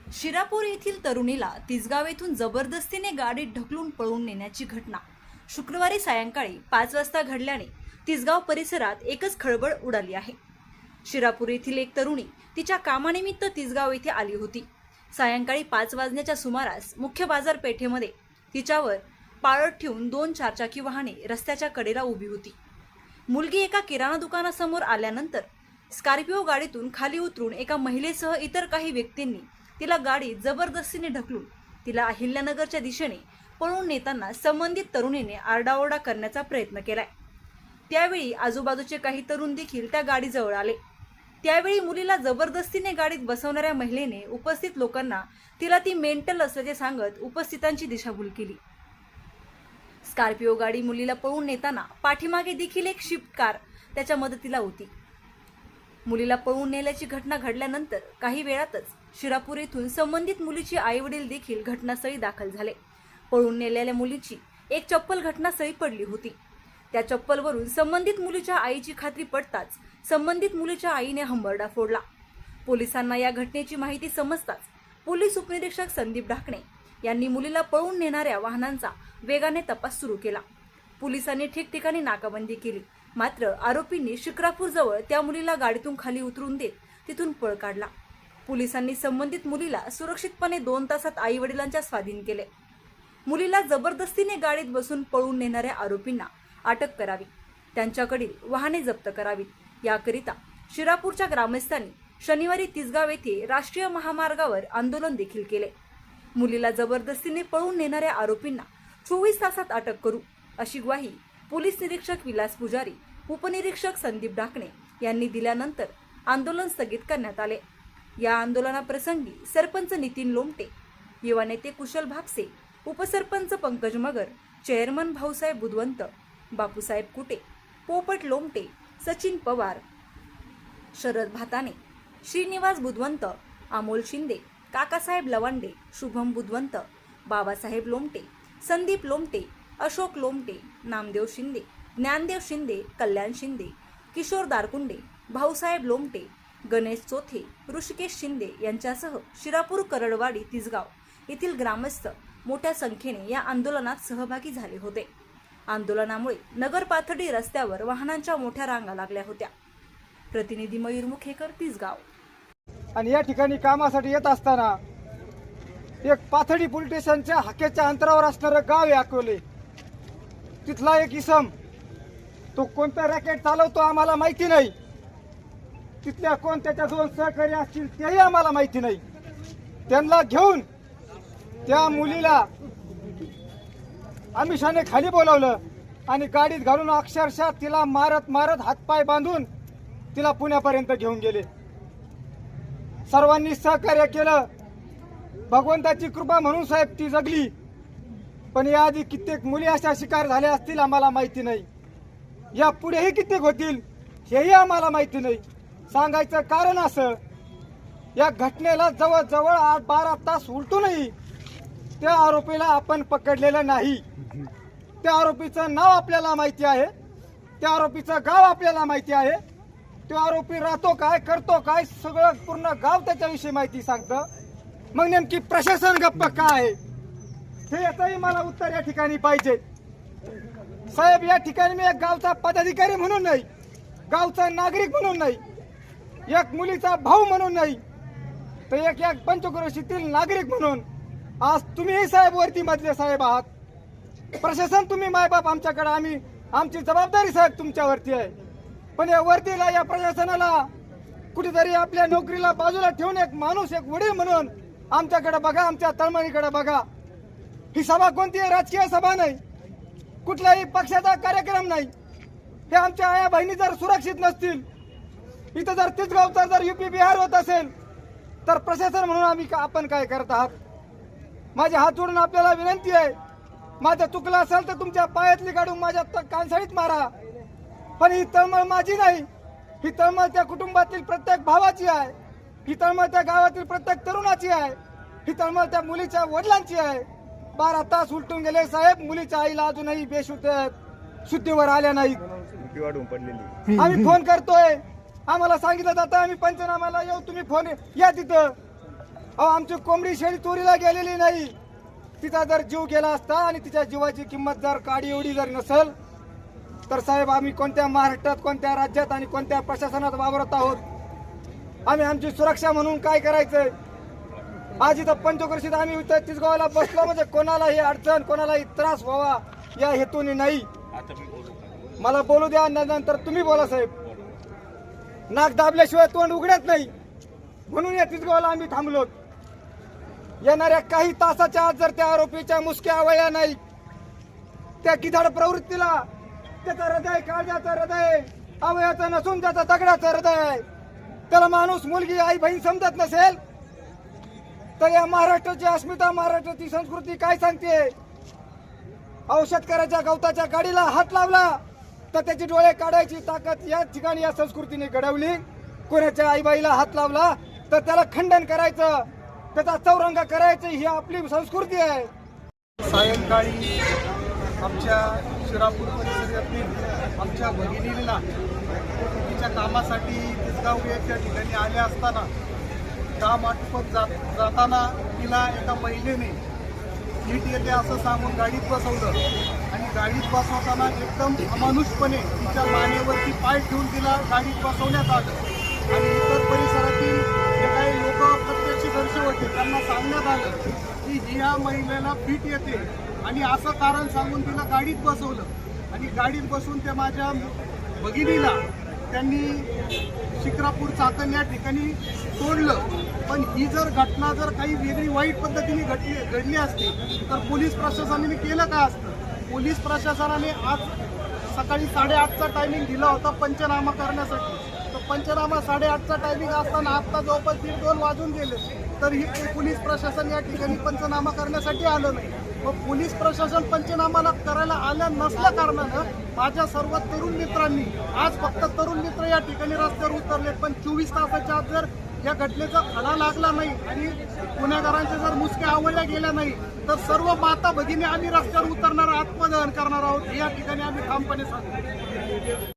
शिरापूर येथील तरुणीला तिसगाव येथून जबरदस्तीने गाडीत ढकलून पळवून नेण्याची घटना शुक्रवारी सायंकाळी 5 वाजता घडल्याने तिसगाव परिसरात एकच खळबळ उडाली आहे। शिरापूर येथील एक तरुणी तिच्या कामानिमित्त तिसगाव येथे आली होती। सायंकाळी 5 वाजण्याच्या सुमारास मुख्य बाजारपेठेमध्ये तिच्यावर पाळत ठेवून 2 चारचाकी वाहने रस्त्याच्या कडेला उभी होती। मुलगी एका किराणा दुकानासमोर आल्यानंतर स्कॉर्पिओ गाडीतून खाली उतरून एका महिलेसह इतर काही व्यक्तींनी तिला गाडीत जबरदस्तीने ढकलून तिला अहिल्यानगरच्या दिशेने पळवून नेताना संबंधित तरुणीने आरडाओरडा करण्याचा प्रयत्न केलाय। त्यावेळी आजूबाजूचे काही तरुण देखील त्या गाडीजवळ आले। त्यावेळी मुलीला जबरदस्तीने गाडीत बसवणाऱ्या महिलेने उपस्थित लोकांना तिला ती मेंटल असल्याचे सांगत उपस्थितांची दिशाभूल केली। स्कॉर्पिओ गाडी मुलीला पळवून नेताना पाठीमागे देखील एक शिफ्ट कार त्याच्या मदतीला होती। मुलीला पळवून नेल्याची घटना घडल्यानंतर काही वेळातच शिरापूर येथून संबंधित मुलीचे आईवडील देखील घटनास्थळी दाखल झाले। पळवून नेलेल्या मुलीची एक चप्पल घटनास्थळी पडली होती। त्या चप्पलवरून संबंधित मुलीच्या आईची खात्री पडताच संबंधित मुलीच्या आईने हंबरडा फोडला। पोलिसांना या घटनेची माहिती समजताच पोलीस उपनिरीक्षक संदीप ढाकणे यांनी मुलीला पळवून नेणाऱ्या वाहनांचा वेगाने तपास सुरू केला। पोलिसांनी ठिकठिकाणी नाकाबंदी केली, मात्र आरोपींनी शिक्रापूरजवळ त्या मुलीला गाडीतून खाली उतरून देत तिथून पळ काढला। पोलिसांनी संबंधित मुलीला सुरक्षितपणे 2 तासात आईवडिलांच्या स्वाधीन केले। मुलीला जबरदस्तीने गाडीत बसून पळवून नेणाऱ्या आरोपींना अटक करावी, त्यांच्याकडील वाहने जप्त करावीत याकरिता शिरापूरच्या ग्रामस्थांनी शनिवारी तिसगाव येथे राष्ट्रीय महामार्गावर आंदोलन देखील केले। मुलीला जबरदस्तीने पळवून नेणाऱ्या आरोपींना 24 तासात अटक करू अशी ग्वाही पोलीस निरीक्षक विलास पुजारी, उपनिरीक्षक संदीप ढाकणे यांनी दिल्यानंतर आंदोलन स्थगित करण्यात आले। या आंदोलनाप्रसंगी सरपंच नितीन लोमटे, युवा नेते कुशल भापसे, उपसरपंच पंकज मगर, चेअरमन भाऊसाहेब बुधवंत, बापूसाहेब कुटे, पोपट लोमटे, सचिन पवार, शरद भाताने, श्रीनिवास बुधवंत, अमोल शिंदे, काकासाहेब लवांडे, शुभम बुधवंत, बाबासाहेब लोमटे, संदीप लोमटे, अशोक लोमटे, नामदेव शिंदे, ज्ञानदेव शिंदे, कल्याण शिंदे, किशोर दारकुंडे, भाऊसाहेब लोमटे, गणेश चोथे, ऋषिकेश शिंदे यांच्यासह शिरापूर, करडवाडी, तिसगाव येथील ग्रामस्थ मोठ्या संख्येने या आंदोलनात सहभागी झाले होते। आंदोलनामुळे नगर पाथर्डी रस्त्यावर वाहनांच्या मोठ्या रांगा लागल्या होत्या। प्रतिनिधी मयूर मुखेकर, तिसगाव। आणि या ठिकाणी कामासाठी येत असताना एक पाथर्डी पोलीस स्टेशनच्या हाकेच्या अंतरावर असणारं गाव आहे अकोले, तिथला एक इसम, तो कोणता रॅकेट चालवतो आम्हाला माहिती नाही, तिथल्या कोण त्याच्या 2 सहकारी असतील तेही आम्हाला माहिती नाही। त्यांना घेऊन त्या मुलीला आमिषाने खाली बोलावलं आणि गाडीत घालून अक्षरशः तिला मारत मारत हातपाय बांधून तिला पुण्यापर्यंत घेऊन गेले। सर्वांनी सहकार्य केलं, भगवंताची कृपा म्हणून साहेब ती जगली, पण याआधी कित्येक मुली अशा शिकार झाल्या असतील आम्हाला माहिती नाही, या पुढेही कित्येक होतील हेही आम्हाला माहिती नाही। सांगायचं कारण असं, या घटनेला जवळजवळ 8-12 तास उलटूनही त्या आरोपीला आपण पकडलेलं नाही। त्या आरोपीचं नाव आपल्याला माहिती आहे, त्या आरोपीचं गाव आपल्याला माहिती आहे, तो आरोपी राहतो काय, करतो काय, सगळं पूर्ण गाव त्याच्याविषयी माहिती सांगतं। मग नेमकी प्रशासन गप्प काय आहे हे याचंही मला उत्तर या ठिकाणी पाहिजे। साहेब, या ठिकाणी मी एक गावचा पदाधिकारी म्हणून नाही, गावचा नागरिक म्हणून नाही, एक मुलीचा भाऊ म्हणून नाही, तर एक पंचक्रोशीतील नागरिक म्हणून आज तुम्हीही साहेब वरती मधले साहेब आहात। प्रशासन तुम्ही मायबाप आमच्याकडे, आमची जबाबदारी साहेब तुमच्यावरती आहे, पण या वरतीला या प्रशासनाला कुठेतरी आपल्या नोकरीला बाजूला ठेवून एक माणूस, एक वडील म्हणून आमच्याकडे बघा, आमच्या तळमळीकडे बघा। ही सभा कोणती राजकीय सभा नाही, कुठल्याही पक्षाचा कार्यक्रम नाही। हे आमच्या आया बहिणी जर सुरक्षित नसतील, इथं जर तिसगावचा जर UP बिहार होत असेल, तर प्रशासन म्हणून आपण काय करत आहात? माझे हात जोडून आपल्याला विनंती आहे, माझं चुकलं असेल तर तुमच्या पायातली काढून माझ्या कानसाळीत मारा, पण ही तळमळ माझी नाही, ही तळमळ त्या कुटुंबातील प्रत्येक भावाची आहे, ही तळमळ त्या गावातील प्रत्येक तरुणाची आहे, ही तळमळ त्या मुलीच्या वडिलांची आहे। 12 तास उलटून गेले साहेब, मुलीच्या आईला अजूनही बेशुद्ध शुद्धीवर आल्या नाहीत। आम्ही फोन करतोय, आम्हाला सांगितलं जातं आम्ही पंचनामाला येऊ, तुम्ही फोन या तिथं, अहो आमची कोंबडी शेळी चोरीला गेलेली नाही. तिचा जर जीव गेला असता आणि तिच्या जीवाची किंमत जर काडी एवढी जर नसेल तर साहेब आम्ही कोणत्या महाराष्ट्रात, कोणत्या राज्यात आणि कोणत्या प्रशासनात वावरत आहोत? आम्ही आमची सुरक्षा म्हणून काय करायचंय? आज इथं पंचक्रोशीत आम्ही इथं तिसगावला बसलो म्हणजे कोणालाही अडचण, कोणालाही त्रास व्हावा या हेतूने नाही. मला बोलू द्या, नंतर तुम्ही बोला साहेब. नाक दाबल्याशिवाय तोंड उघडत नाही म्हणून या तिसगावला आम्ही थांबलो. येणाऱ्या काही तासाच्या आत जर त्या आरोपीच्या मुसक्या आवळल्या नाही, त्या गिधाड प्रवृत्तीला, त्याचं हृदय काळजाचं हृदय, अवयाचं नसून त्याचं दगडाचं हृदय, त्याला माणूस, मुलगी, आई, बहीण समजत नसेल तर या महाराष्ट्राची अस्मिता, महाराष्ट्राची संस्कृती काय सांगते? अहो शेतकऱ्याच्या गवताच्या गाडीला हात लावला तर त्याची डोळे काढायची ताकद या ठिकाणी या संस्कृतीने घडवली. कोणाच्या आईबाईला हात लावला तर त्याला खंडन करायचं, त्याचा चौरंग करायचं, ही आपली संस्कृती आहे. सायंकाळी आमच्या शिरापूर परिसरातील आमच्या भगिनीला तिच्या कामासाठी तिसगाव या ठिकाणी आले असताना काम आटोपत जाताना तिला एका महिलेने नीट येते असं सांगून गाडीत बसवलं आणि गाडीत बसवताना एकदम अमानुषपणे तिच्या मानेवरती पाय ठेवून तिला गाडीत बसवण्यात आलं आणि इतर परिसरातील जे काही लोक प्रत्यक्षदर्शी होते त्यांना सांगण्यात आलं की ह्या महिलेला फिट येते आणि असं कारण सांगून तिला गाडीत बसवलं आणि गाडीत बसून त्या माझ्या भगिनीला त्यांनी शिक्रापूर चाकण या ठिकाणी सोडलं. पण ही जर घटना जर काही वेगळी वाईट पद्धतीने घडली असती तर पोलीस प्रशासनाने केलं का असतं? पोलीस प्रशासनाने आज सकाळी 8:30चा टायमिंग दिला होता पंचनामा करण्यासाठी. तर पंचनामा 8:30चा टायमिंग असताना आत्ता जवळपास 1:30-2 वाजून गेले तरीही पोलीस प्रशासन या ठिकाणी पंचनामा करण्यासाठी आलं नाही. मग पोलीस प्रशासन पंचनामाला करायला आलं नसल्या कारणानं माझ्या सर्व तरुण मित्रांनी, आज फक्त तरुण मित्र या ठिकाणी रस्त्यावर उतरले, पण 24 तासाच्या आत जर या घटनेचा खडा लागला नाही आणि गुन्हेगारांच्या जर मुसक्या आवळल्या गेल्या नाही तर सर्व माता भगिनी आम्ही रस्त्यावर उतरणार, आत्मदहन करणार आहोत. या ठिकाणी आम्ही ठामपणे सांगतो.